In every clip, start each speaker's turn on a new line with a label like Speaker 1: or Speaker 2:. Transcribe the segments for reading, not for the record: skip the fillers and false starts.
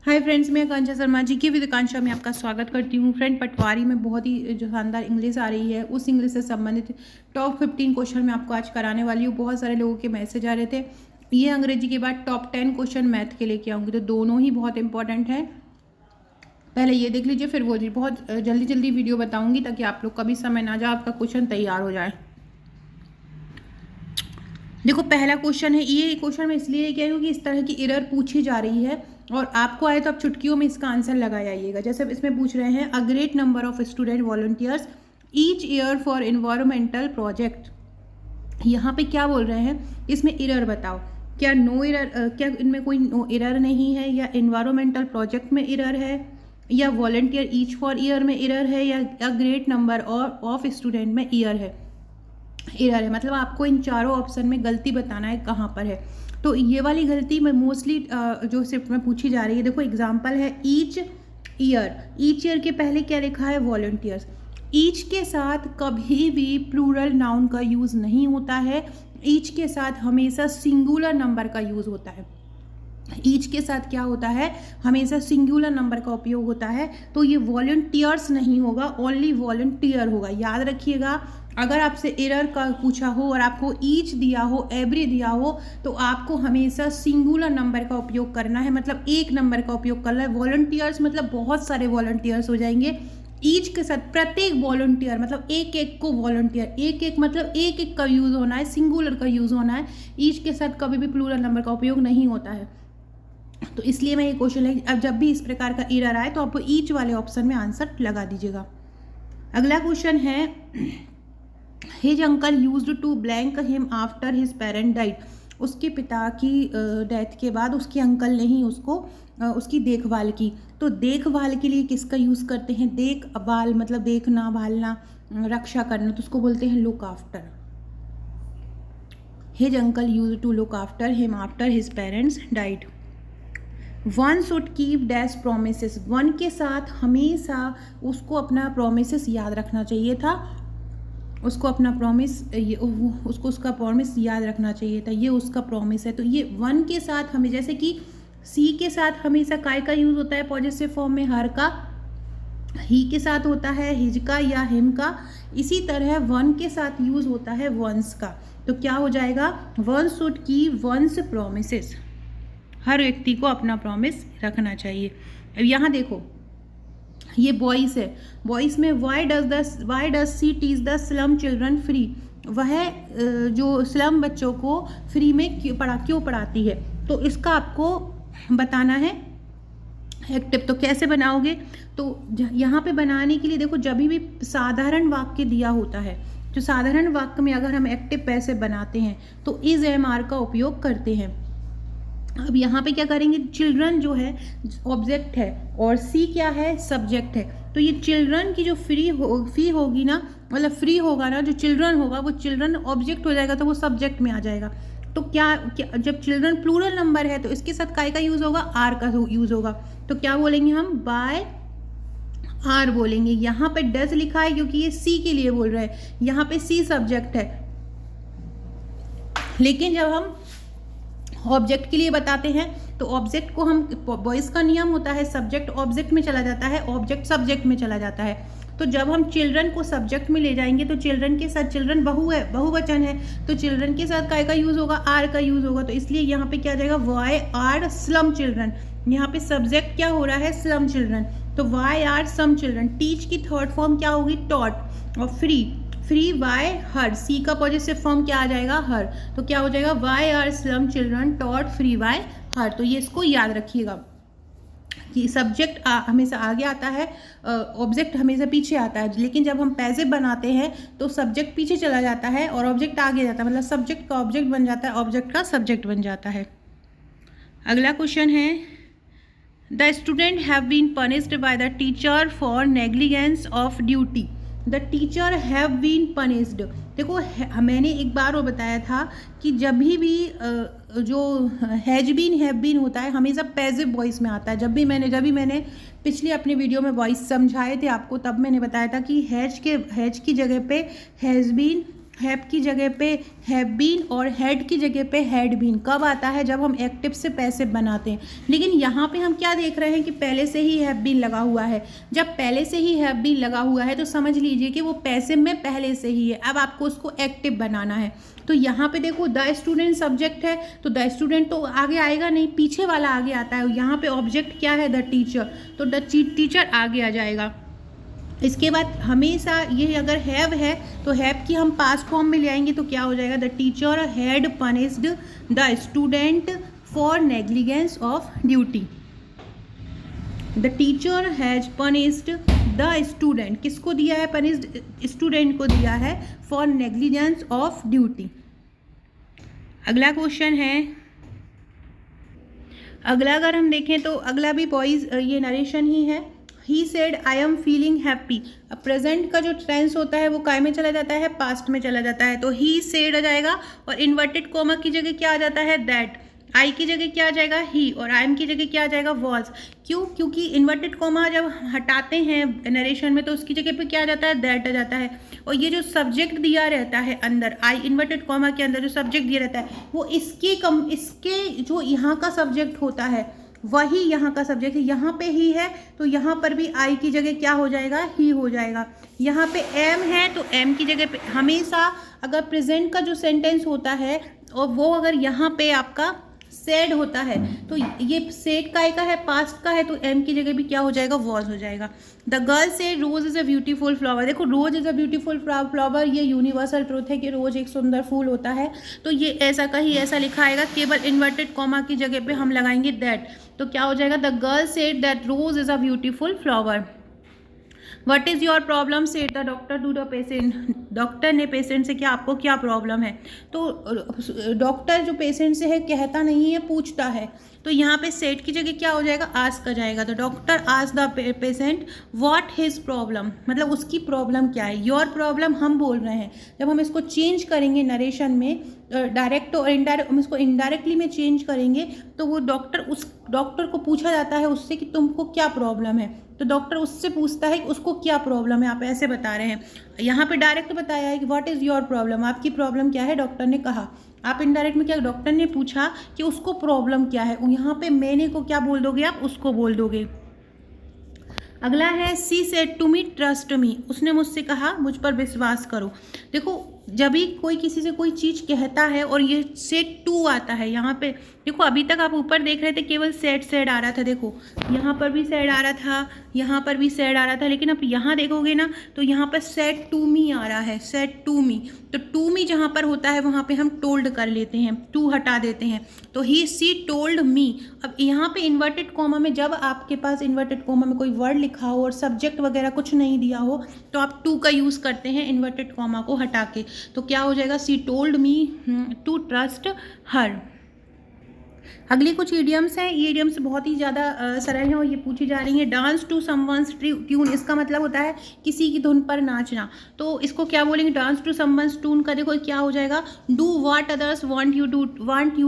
Speaker 1: Hi friends, मैं आकांक्षा शर्मा जी की with आकांक्षा में आपका स्वागत करती हूँ। फ्रेंड, पटवारी में बहुत ही जो शानदार इंग्लिश आ रही है, उस इंग्लिश से संबंधित टॉप 15 क्वेश्चन मैं आपको आज कराने वाली हूँ। बहुत सारे लोगों के मैसेज आ रहे थे। ये अंग्रेजी के बाद टॉप 10 क्वेश्चन मैथ के लेके आऊँगी, तो दोनों ही बहुत इंपॉर्टेंट हैं। पहले ये देख लीजिए, फिर वो जी बहुत जल्दी जल्दी वीडियो बताऊँगी ताकि आप लोग का भी समय ना जाए, आपका क्वेश्चन तैयार हो जाए। देखो, पहला क्वेश्चन है। ये क्वेश्चन मैं इसलिए लेके आई हूँ कि इस तरह की एरर पूछी जा रही है और आपको आए तो आप चुटकियों में इसका आंसर लगा जाइएगा। जैसे इसमें पूछ रहे हैं, a great number of student volunteers each year for environmental project. यहाँ पे क्या बोल रहे हैं, इसमें एरर बताओ। क्या नो एरर, क्या इनमें कोई नो एरर नहीं है, या एनवायरमेंटल प्रोजेक्ट में एरर है, या वॉलंटियर ईच फॉर ईयर में एरर है, या a great number of student में एरर है। मतलब आपको इन चारों ऑप्शन में गलती बताना है कहाँ पर है। तो ये वाली गलती में मोस्टली जो शिफ्ट में पूछी जा रही है। देखो, एग्जांपल है ईच ईयर के पहले क्या लिखा है, वॉलंटियर्स। ईच के साथ कभी भी प्लूरल नाउन का यूज़ नहीं होता है। ईच के साथ हमेशा सिंगुलर नंबर का यूज़ होता है। ईच के साथ क्या होता है, हमेशा सिंगुलर नंबर का उपयोग होता है। तो ये वॉलंटियर्स नहीं होगा, ओनली वॉलंटियर होगा। याद रखिएगा, अगर आपसे एरर का पूछा हो और आपको ईच दिया हो, एवरी दिया हो, तो आपको हमेशा सिंगुलर नंबर का उपयोग करना है, मतलब एक नंबर का उपयोग करना है। वॉलंटियर्स मतलब बहुत सारे वॉलंटियर्स हो जाएंगे। ईच के साथ प्रत्येक वॉलंटियर मतलब एक एक को वॉलंटियर, एक एक मतलब एक एक का यूज़ होना है, सिंगुलर का यूज़ होना है। ईच के साथ कभी भी प्लूरल नंबर का उपयोग नहीं होता है। तो इसलिए मैं ये क्वेश्चन है, अब जब भी इस प्रकार का एरर आए तो आप ईच वाले ऑप्शन में आंसर लगा दीजिएगा। अगला क्वेश्चन है, his uncle used to blank him after his parent died. उसके पिता की डेथ के बाद उसके अंकल ने ही उसको उसकी देखभाल की। तो देखभाल के लिए किसका यूज़ करते हैं, देखभाल मतलब देखना, भालना, रक्षा करना, तो उसको बोलते हैं look after. His uncle used to look after him after his parents died. One should keep dash promises. One के साथ हमेशा उसको अपना प्रोमिसेस याद रखना चाहिए था। उसको अपना प्रॉमिस, उसको उसका प्रॉमिस याद रखना चाहिए था। ये उसका प्रॉमिस है। तो ये वन के साथ हमें, जैसे कि सी के साथ हमेशा काय का यूज़ होता है पॉजिटिव फॉर्म में, हर का। ही के साथ होता है हिज का या हिम का। इसी तरह वन के साथ यूज़ होता है वंस का। तो क्या हो जाएगा, one should keep one's promises. हर व्यक्ति को अपना प्रॉमिस रखना चाहिए। अब यहाँ देखो, ये बॉयज़ है। बॉयज़ में why does she teach the slum children free. वह जो स्लम बच्चों को फ्री में क्यों पढ़ाती है। तो इसका आपको बताना है एक्टिव। तो कैसे बनाओगे, तो यहाँ पे बनाने के लिए देखो, जब भी साधारण वाक्य दिया होता है, जो साधारण वाक्य में अगर हम एक्टिव पैसे बनाते हैं तो इज एम आर का उपयोग करते हैं। अब यहाँ पे क्या करेंगे, चिल्ड्रन जो है ऑब्जेक्ट है और सी क्या है, सब्जेक्ट है। तो ये चिल्ड्रन की जो फी होगी ना, मतलब फ्री होगा ना, जो चिल्ड्रन होगा वो चिल्ड्रन ऑब्जेक्ट हो जाएगा, तो वो सब्जेक्ट में आ जाएगा। तो क्या जब चिल्ड्रन प्लूरल नंबर है तो इसके साथ काय का यूज़ होगा, आर का यूज़ होगा। तो क्या बोलेंगे हम, बाय आर बोलेंगे। यहाँ पे डज लिखा है क्योंकि ये सी के लिए बोल रहे हैं, यहाँ पे सी सब्जेक्ट है। लेकिन जब हम ऑब्जेक्ट के लिए बताते हैं तो ऑब्जेक्ट को हम, बॉयज़ का नियम होता है सब्जेक्ट ऑब्जेक्ट में चला जाता है, ऑब्जेक्ट सब्जेक्ट में चला जाता है। तो जब हम चिल्ड्रन को सब्जेक्ट में ले जाएंगे तो चिल्ड्रन के साथ, चिल्ड्रन बहुवचन है, तो चिल्ड्रन के साथ काय का यूज़ होगा, आर का यूज़ होगा। तो इसलिए यहाँ पे क्या आ जाएगा, वाई आर स्लम चिल्ड्रन। यहाँ पे सब्जेक्ट क्या हो रहा है, स्लम चिल्ड्रन। तो Y are some children. Teach की थर्ड फॉर्म क्या होगी, टॉट। और फ्री बाय हर, सी का पॉजिटिव फॉर्म क्या आ जाएगा, हर। तो क्या हो जाएगा, Y are slum children taught free by her. तो ये इसको याद रखिएगा कि सब्जेक्ट हमेशा आगे आता है, ऑब्जेक्ट हमेशा पीछे आता है। लेकिन जब हम पैसिव बनाते हैं तो सब्जेक्ट पीछे चला जाता है और ऑब्जेक्ट आगे जाता है, मतलब सब्जेक्ट का ऑब्जेक्ट बन जाता है, ऑब्जेक्ट का सब्जेक्ट बन जाता है। अगला क्वेश्चन है, the student have been punished by the teacher for negligence of duty. The teacher have been punished. देखो, मैंने एक बार वो बताया था कि जब भी जो हैज बीन होता है हमेशा पैसिव वॉइस में आता है। जब भी मैंने पिछली अपनी वीडियो में वॉइस समझाए थे आपको, तब मैंने बताया था कि हैज की जगह पे हैज़ बीन हैव की जगह पे हैव बीन और हैड की जगह पे हैड बीन कब आता है? जब हम एक्टिव से पैसिव बनाते हैं। लेकिन यहाँ पे हम क्या देख रहे हैं कि पहले से ही हैव बीन लगा हुआ है। जब पहले से ही हैव बीन लगा हुआ है तो समझ लीजिए कि वो पैसिव में पहले से ही है। अब आपको उसको एक्टिव बनाना है। तो यहाँ पे देखो द स्टूडेंट सब्जेक्ट है, तो द स्टूडेंट तो आगे आएगा नहीं, पीछे वाला आगे आता है। यहाँ पे ऑब्जेक्ट क्या है? द टीचर, तो द टीचर आगे आ जाएगा। इसके बाद हमेशा ये अगर हैव है तो हैव की हम पास्ट फॉर्म में ले आएंगे तो क्या हो जाएगा? The teacher had punished the student for negligence of duty. The teacher has punished the student, किसको दिया है पनिश्ड? स्टूडेंट को दिया है, फॉर नेग्लिजेंस ऑफ ड्यूटी। अगला क्वेश्चन है, अगला अगर हम देखें तो अगला भी बॉयज ये नरेशन ही है। He said I am feeling happy. अब प्रेजेंट का जो टेंस होता है वो काय में चला जाता है? पास्ट में चला जाता है। तो ही सेड आ जाएगा और इन्वर्टेड कॉमा की जगह क्या आ जाता है? दैट। आई की जगह क्या आ जाएगा? ही, और आई एम की जगह क्या आ जाएगा? वॉज। क्यों? क्योंकि इन्वर्टेड कॉमा जब हटाते हैं नरेशन में तो उसकी जगह पे क्या आ जाता है? दैट आ जाता है। और ये जो सब्जेक्ट दिया रहता है अंदर, आई इन्वर्टेड कॉमा के अंदर जो सब्जेक्ट दिया रहता है वो इसके जो यहाँ का सब्जेक्ट होता है वही यहाँ का सब्जेक्ट है। यहाँ पे ही है तो यहाँ पर भी आई की जगह क्या हो जाएगा? ही हो जाएगा। यहाँ पे एम है तो एम की जगह पे हमेशा अगर प्रेजेंट का जो सेंटेंस होता है और वो अगर यहाँ पे आपका सेड होता है तो ये सेड का है, पास्ट का है, तो एम की जगह भी क्या हो जाएगा? वॉज हो जाएगा। The girl said rose is a beautiful flower. देखो rose is a beautiful flower, ये यूनिवर्सल ट्रूथ है कि रोज एक सुंदर फूल होता है। तो ये ऐसा कहीं ऐसा लिखा आएगा, केवल इन्वर्टेड कॉमा की जगह पे हम लगाएंगे दैट। तो क्या हो जाएगा? The girl said that rose is a beautiful flower. What is your problem said the doctor to the patient. Doctor ने पेशेंट से क्या, आपको क्या प्रॉब्लम है? तो डॉक्टर जो पेशेंट से है कहता नहीं है, पूछता है। तो यहाँ पे सेड की जगह क्या हो जाएगा? आस्क आ जाएगा। तो doctor ask the patient what his problem, मतलब उसकी प्रॉब्लम क्या है। योर प्रॉब्लम हम बोल रहे हैं। जब हम इसको चेंज करेंगे नरेशन में, डायरेक्ट और इनडायरेक्ट, हम इसको इनडायरेक्टली में चेंज करेंगे तो वो उस डॉक्टर को पूछा जाता है उससे कि तुमको क्या प्रॉब्लम है। तो डॉक्टर उससे पूछता है कि उसको क्या प्रॉब्लम है, आप ऐसे बता रहे हैं। यहाँ पे डायरेक्ट बताया है कि व्हाट इज़ योर प्रॉब्लम, आपकी प्रॉब्लम क्या है, डॉक्टर ने कहा। आप इनडायरेक्ट में क्या, डॉक्टर ने पूछा कि उसको प्रॉब्लम क्या है, यहाँ पे मैंने को क्या बोल दोगे आप? उसको बोल दोगे। अगला है she said to me trust me. उसने मुझसे कहा मुझ पर विश्वास करो। देखो जब भी कोई किसी से कोई चीज़ कहता है और ये सेड टू आता है यहाँ पे, देखो अभी तक आप ऊपर देख रहे थे केवल सेड आ रहा था। देखो यहाँ पर भी सेड आ रहा था, यहाँ पर भी सेड आ रहा था, लेकिन आप यहाँ देखोगे ना तो यहाँ पर सेड टू मी आ रहा है, सेड टू मी। तो टू मी जहाँ पर होता है वहाँ पे हम टोल्ड कर लेते हैं, टू हटा देते हैं। तो ही सी टोल्ड मी। अब यहाँ पे इन्वर्टेड कॉमा में, जब आपके पास इन्वर्टेड कॉमा में कोई वर्ड लिखा हो और सब्जेक्ट वगैरह कुछ नहीं दिया हो तो आप टू का यूज़ करते हैं इन्वर्टेड कॉमा को हटा के। तो क्या हो जाएगा? She told me to trust her. अगली कुछ ईडियम्स हैं। ये ईडियम्स बहुत ही ज़्यादा सरल हैं और ये पूछी जा रही हैं। डांस टू समवंस ट्यून, इसका मतलब होता है किसी की धुन पर नाचना। तो इसको क्या बोलेंगे? डांस टू समवंस ट्यून का देखो क्या हो जाएगा? Do what others want you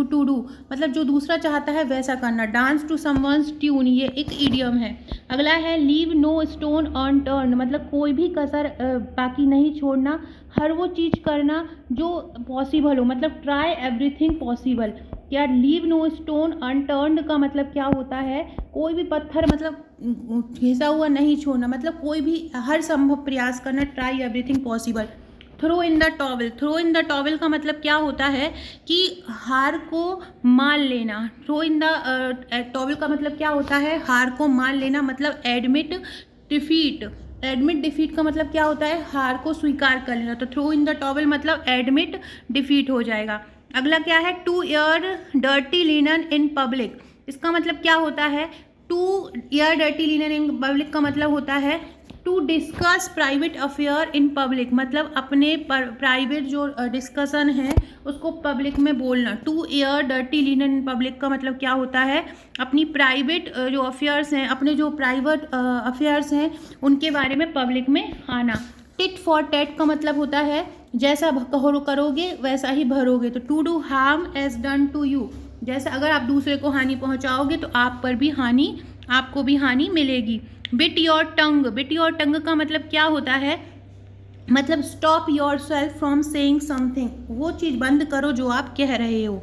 Speaker 1: to do, मतलब जो दूसरा चाहता है वैसा करना। डांस टू समवंस ट्यून ये एक ईडियम है। अगला है लीव नो स्टोन अनटर्न्ड, मतलब कोई भी कसर बाकी नहीं छोड़ना, हर वो चीज़ करना जो पॉसिबल हो, मतलब ट्राई एवरीथिंग पॉसिबल। क्या लीव नो स्टोन अनटर्न्ड का मतलब क्या होता है? कोई भी पत्थर मतलब घिसा हुआ नहीं छोड़ना, मतलब कोई भी हर संभव प्रयास करना, try everything possible. Throw in the towel, throw in the towel का मतलब क्या होता है कि हार को मान लेना। थ्रो इन द टॉवल का मतलब क्या होता है? हार को मान लेना, मतलब एडमिट डिफीट। एडमिट डिफीट का मतलब क्या होता है? हार को स्वीकार कर लेना। तो थ्रो इन द टॉवल मतलब एडमिट डिफीट हो जाएगा। अगला क्या है? To air dirty linen in public, इसका मतलब क्या होता है? To air dirty linen in public का मतलब होता है to discuss private affair in public, मतलब अपने प्राइवेट जो डिस्कशन है उसको पब्लिक में बोलना। To air dirty linen in public का मतलब क्या होता है? अपनी प्राइवेट जो अफेयर्स हैं, अपने जो प्राइवेट अफेयर्स हैं उनके बारे में पब्लिक में आना। टिट फॉर टैट का मतलब होता है जैसा करोगे वैसा ही भरोगे। तो to do harm as done to you, जैसा अगर आप दूसरे को हानि पहुंचाओगे तो आप पर भी हानि, आपको भी हानि मिलेगी। Bit your tongue, bit your tongue का मतलब क्या होता है? मतलब stop your self from saying something, वो चीज़ बंद करो जो आप कह रहे हो।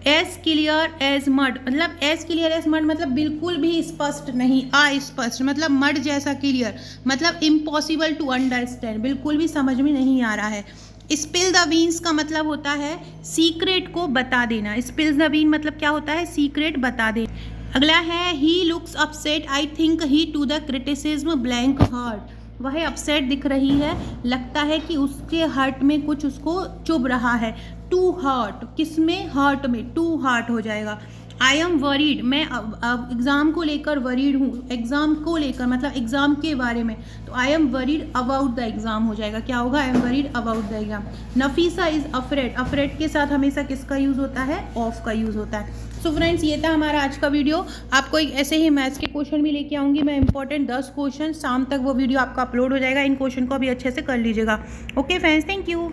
Speaker 1: एज क्लियर एज मड, मतलब एज क्लियर एज मड मतलब बिल्कुल भी स्पष्ट नहीं, अस्पष्ट मतलब मड जैसा क्लियर, मतलब इम्पॉसिबल टू अंडरस्टैंड, बिल्कुल भी समझ में नहीं आ रहा है। स्पिल द बीन्स का मतलब होता है सीक्रेट को बता देना, स्पिल द बीन मतलब क्या होता है, सीक्रेट बता दे। अगला है he looks upset I think he to the criticism blank heart, वह अपसेट दिख रही है, लगता है कि उसके हार्ट में कुछ उसको चुभ रहा है। टू हार्ट, किस में, हार्ट में, टू हार्ट हो जाएगा। आई एम वरीड, मैं एग्ज़ाम को लेकर वरीड हूँ, एग्ज़ाम को लेकर मतलब एग्ज़ाम के बारे में, तो I am worried about the exam हो जाएगा, क्या होगा, I am worried about the exam. Nafisa is afraid, afraid के साथ हमेशा किसका यूज़ होता है, ऑफ का यूज़ होता है। सो फ्रेंड्स, ये था हमारा आज का वीडियो। आपको एक ऐसे ही मैथ्स के क्वेश्चन भी लेके आऊँगी मैं, इंपॉर्टेंट 10 क्वेश्चन, शाम तक वो वीडियो आपका अपलोड हो जाएगा, इन क्वेश्चन को भी अच्छे से कर लीजिएगा। Okay friends, thank you.